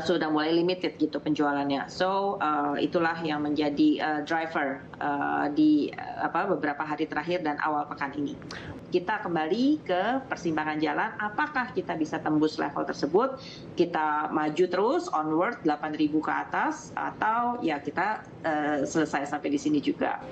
sudah mulai limited gitu penjualannya. So itulah yang menjadi driver di beberapa hari terakhir dan awal pekan ini. Kita kembali ke persimpangan jalan, apakah kita bisa tembus level tersebut, kita maju terus onward 8.000 ke atas, atau ya kita selesai sampai di sini juga.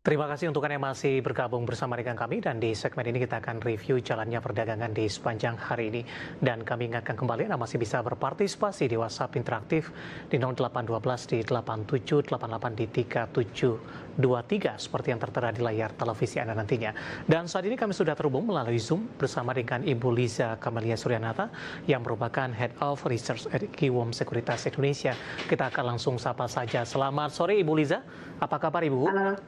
Terima kasih untuk Anda yang masih bergabung bersama dengan kami, dan di segmen ini kita akan review jalannya perdagangan di sepanjang hari ini. Dan kami ingatkan kembali Anda masih bisa berpartisipasi di WhatsApp interaktif di 0812 di 8788 di 3723 seperti yang tertera di layar televisi Anda nantinya. Dan saat ini kami sudah terhubung melalui Zoom bersama dengan Ibu Liza Kamelia Suryanata yang merupakan Head of Research at Kiwom Sekuritas Indonesia. Kita akan langsung sapa saja. Selamat sore Ibu Liza, apa kabar Ibu? Halo,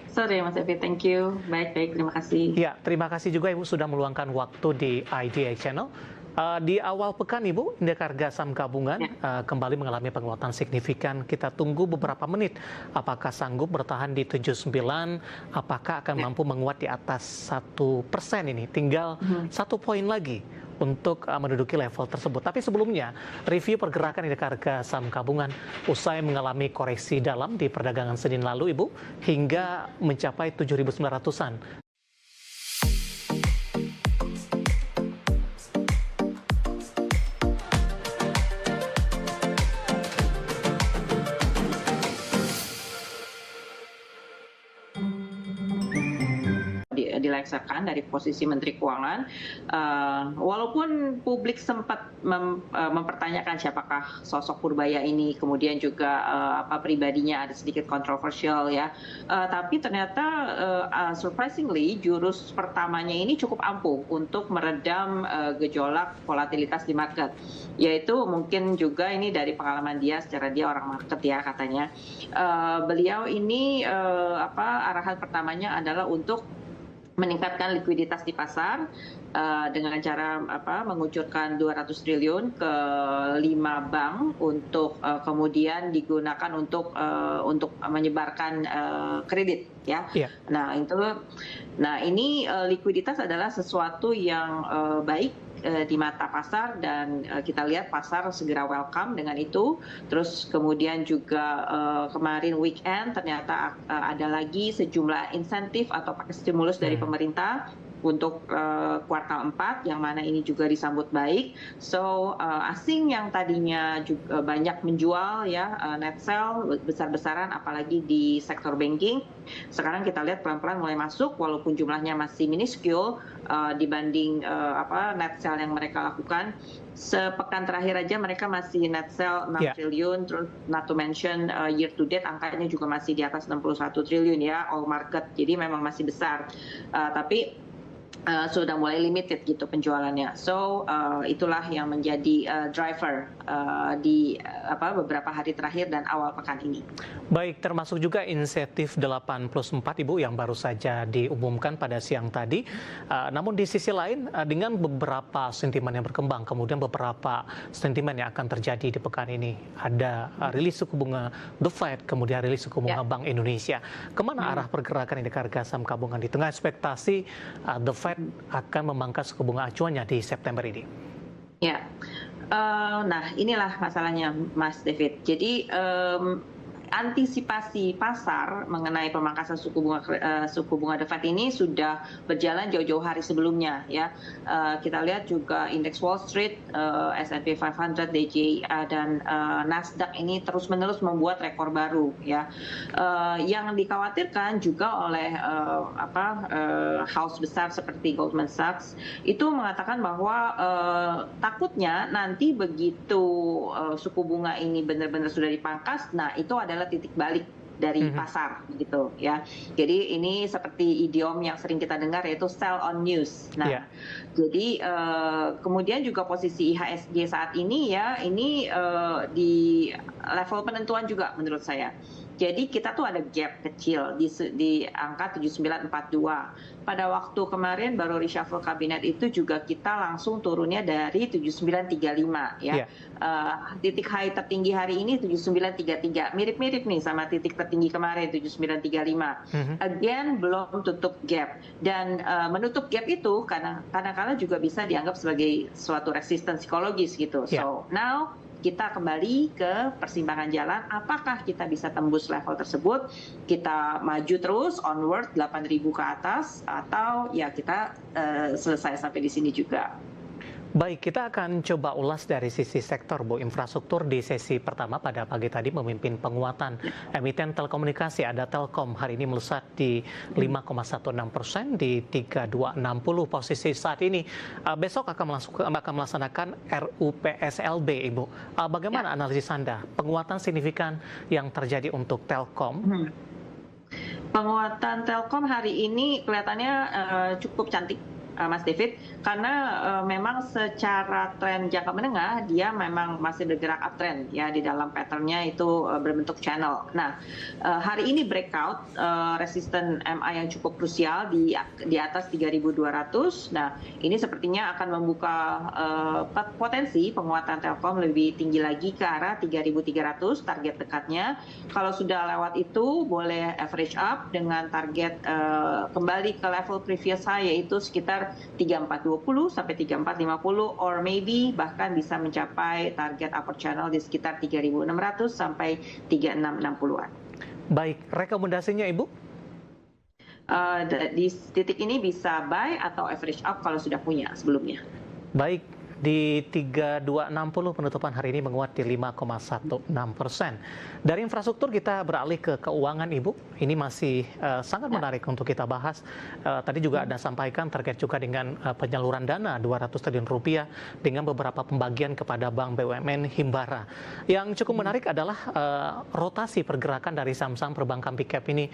sore Mas Evi, thank you. Baik, terima kasih. Ya, terima kasih juga Ibu sudah meluangkan waktu di IDA Channel. Di awal pekan Ibu, indeks harga saham gabungan kembali mengalami penguatan signifikan. Kita tunggu beberapa menit. Apakah sanggup bertahan di 79? Apakah akan mampu menguat di atas 1% ini? Tinggal 1 poin lagi untuk menduduki level tersebut. Tapi sebelumnya, review pergerakan indeks harga saham gabungan usai mengalami koreksi dalam di perdagangan Senin lalu, Ibu, hingga mencapai 7.900-an. Dilengsarkan dari posisi Menteri Keuangan, walaupun publik sempat mempertanyakan siapakah sosok Purbaya ini, kemudian juga pribadinya ada sedikit kontroversial ya, tapi ternyata surprisingly jurus pertamanya ini cukup ampuh untuk meredam gejolak volatilitas di market, yaitu mungkin juga ini dari pengalaman dia, secara dia orang market ya katanya, beliau ini arahan pertamanya adalah untuk meningkatkan likuiditas di pasar dengan cara mengucurkan 200 triliun ke 5 bank untuk kemudian digunakan untuk menyebarkan kredit ya. Nah ini likuiditas adalah sesuatu yang baik di mata pasar, dan kita lihat pasar segera welcome dengan itu. Terus kemudian juga kemarin weekend ternyata ada lagi sejumlah insentif atau paket stimulus dari pemerintah untuk kuartal 4, yang mana ini juga disambut baik. So asing yang tadinya juga banyak menjual ya, net sell besar-besaran apalagi di sektor banking, sekarang kita lihat pelan-pelan mulai masuk, walaupun jumlahnya masih minuscule dibanding net sell yang mereka lakukan. Sepekan terakhir aja mereka masih net sell 6 triliun, terus not to mention year to date angkanya juga masih di atas 61 triliun ya, all market. Jadi memang masih besar, tapi sudah mulai limited gitu penjualannya. So itulah yang menjadi driver di beberapa hari terakhir dan awal pekan ini. Baik, termasuk juga insentif 8+4 Ibu yang baru saja diumumkan pada siang tadi. Namun di sisi lain, dengan beberapa sentimen yang berkembang, kemudian beberapa sentimen yang akan terjadi di pekan ini, ada rilis suku bunga The Fed, kemudian rilis suku bunga Bank Indonesia. Kemana arah pergerakan indeks harga saham gabungan di tengah ekspektasi The Fed akan memangkas suku bunga acuannya di September ini? Ya, nah inilah masalahnya Mas David. Jadi antisipasi pasar mengenai pemangkasan suku bunga The Fed ini sudah berjalan jauh-jauh hari sebelumnya ya. Kita lihat juga indeks Wall Street, S&P 500, DJI dan Nasdaq ini terus-menerus membuat rekor baru ya. Yang dikhawatirkan juga oleh house besar seperti Goldman Sachs itu mengatakan bahwa takutnya nanti begitu suku bunga ini benar-benar sudah dipangkas, nah itu adalah titik balik dari pasar gitu ya. Jadi ini seperti idiom yang sering kita dengar, yaitu sell on news. Nah, jadi kemudian juga posisi IHSG saat ini ya, ini di level penentuan juga menurut saya. Jadi kita tuh ada gap kecil di angka 7942. Pada waktu kemarin baru reshuffle kabinet itu juga kita langsung turunnya dari 7935 ya. Iya. Titik high tertinggi hari ini 7933. Mirip-mirip nih sama titik tertinggi kemarin 7935. Again belum tutup gap, dan menutup gap itu kadang-kadang juga bisa dianggap sebagai suatu resistance psikologis gitu. Yeah. So now kita kembali ke persimpangan jalan, apakah kita bisa tembus level tersebut, kita maju terus onward 8.000 ke atas, atau ya kita selesai sampai di sini juga. Baik, kita akan coba ulas dari sisi sektor Bu infrastruktur di sesi pertama pada pagi tadi memimpin penguatan emiten telekomunikasi. Ada Telkom hari ini melesat di 5,16% di 3260 posisi saat ini. Besok akan melaksanakan RUPSLB, Ibu. Bagaimana analisis Anda penguatan signifikan yang terjadi untuk Telkom? Penguatan Telkom hari ini kelihatannya cukup cantik, Mas David, karena memang secara tren jangka menengah dia memang masih bergerak uptrend ya, di dalam patternnya itu berbentuk channel. Nah, hari ini breakout resisten MA yang cukup krusial di atas 3.200. Nah, ini sepertinya akan membuka potensi penguatan Telkom lebih tinggi lagi ke arah 3.300 target dekatnya. Kalau sudah lewat itu boleh average up dengan target kembali ke level previous high, yaitu sekitar 3420 sampai 3450, or maybe bahkan bisa mencapai target upper channel di sekitar 3600 sampai 3660-an. Baik, rekomendasinya Ibu? Di titik ini bisa buy atau average up kalau sudah punya sebelumnya. Baik, di 3260 penutupan hari ini menguat di 5,16%. Dari infrastruktur kita beralih ke keuangan, Ibu. Ini masih sangat menarik untuk kita bahas. Tadi juga Anda sampaikan terkait juga dengan penyaluran dana 200 triliun rupiah dengan beberapa pembagian kepada Bank BUMN Himbara. Yang cukup menarik adalah rotasi pergerakan dari saham-saham perbankan big cap ini.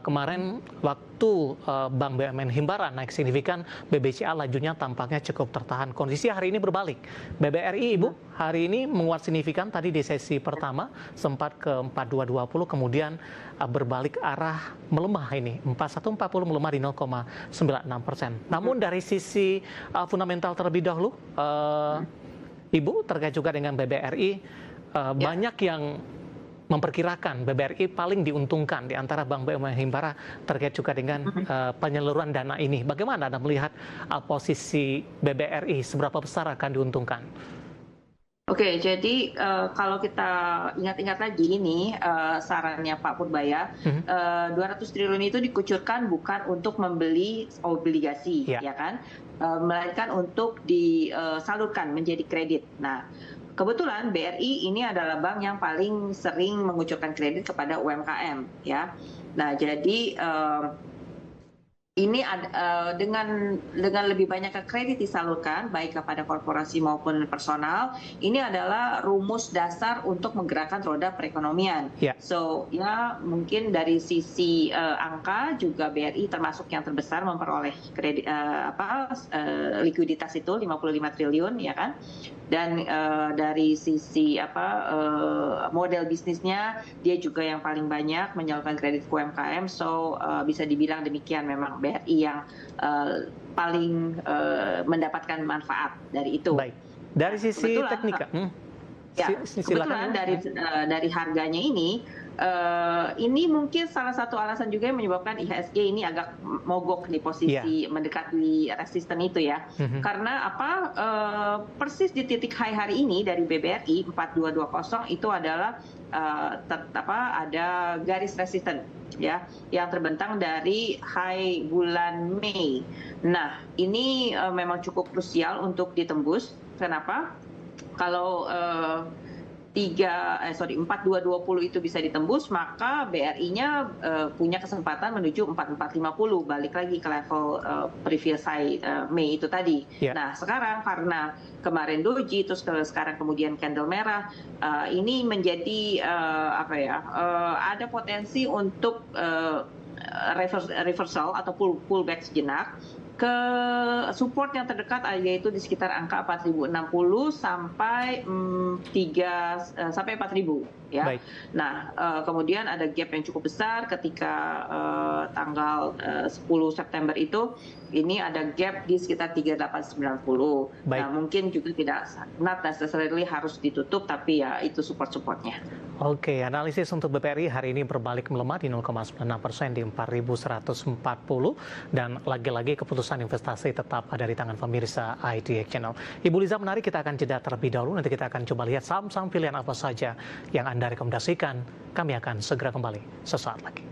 Kemarin waktu Bank BUMN Himbara naik signifikan, BBCA lajunya tampaknya cukup tertahan. Kondisi hari ini berbalik. BBRI, Ibu, hari ini menguat signifikan. Tadi di sesi pertama sempat ke 4220, kemudian berbalik arah melemah ini. 4140 melemah di 0,96%. Namun dari sisi fundamental terlebih dahulu, Ibu, terkait juga dengan BBRI, banyak yang memperkirakan BBRI paling diuntungkan di antara Bank BUMN Himbara terkait juga dengan penyaluran dana ini. Bagaimana Anda melihat posisi BBRI, seberapa besar akan diuntungkan? Oke, jadi kalau kita ingat-ingat lagi ini sarannya Pak Purbaya, 200 triliun itu dikucurkan bukan untuk membeli obligasi, ya kan, melainkan untuk disalurkan menjadi kredit. Nah, kebetulan BRI ini adalah bank yang paling sering mengucurkan kredit kepada UMKM, ya. Nah, jadi ini dengan lebih banyak kredit disalurkan baik kepada korporasi maupun personal, ini adalah rumus dasar untuk menggerakkan roda perekonomian. So ya mungkin dari sisi angka juga BRI termasuk yang terbesar memperoleh kredit likuiditas itu 55 triliun, ya kan. Dan dari sisi model bisnisnya dia juga yang paling banyak menyalurkan kredit ke UMKM. So bisa dibilang demikian, memang BRI yang paling mendapatkan manfaat dari itu. Baik. Dari sisi teknika, kebetulan dari harganya ini mungkin salah satu alasan juga yang menyebabkan IHSG ini agak mogok di posisi mendekati resisten itu, ya. Karena persis di titik high hari ini dari BBRI 4220 itu adalah ada garis resisten, ya, yang terbentang dari high bulan Mei. Nah, ini memang cukup krusial untuk ditembus. Kenapa? Kalau 4220 itu bisa ditembus, maka BRI-nya punya kesempatan menuju 4450, balik lagi ke level previous high Mei itu tadi. Nah, sekarang karena kemarin doji, terus sekarang kemudian candle merah, ini menjadi ada potensi untuk reversal atau pullback sejenak. ke support yang terdekat yaitu di sekitar angka 4.060 sampai 4.000 ya. Baik. Nah, kemudian ada gap yang cukup besar ketika tanggal 10 September itu, ini ada gap di sekitar 3.890. Baik. Nah, mungkin juga tidak not necessarily harus ditutup, tapi ya itu support-supportnya. Oke, analisis untuk BPRI hari ini berbalik melemah di 0,96% di 4.140 dan lagi-lagi keputusan investasi tetap ada di tangan pemirsa IDX Channel. Ibu Liza, menarik, kita akan jeda terlebih dahulu. Nanti kita akan coba lihat saham-saham pilihan apa saja yang Anda rekomendasikan. Kami akan segera kembali sesaat lagi.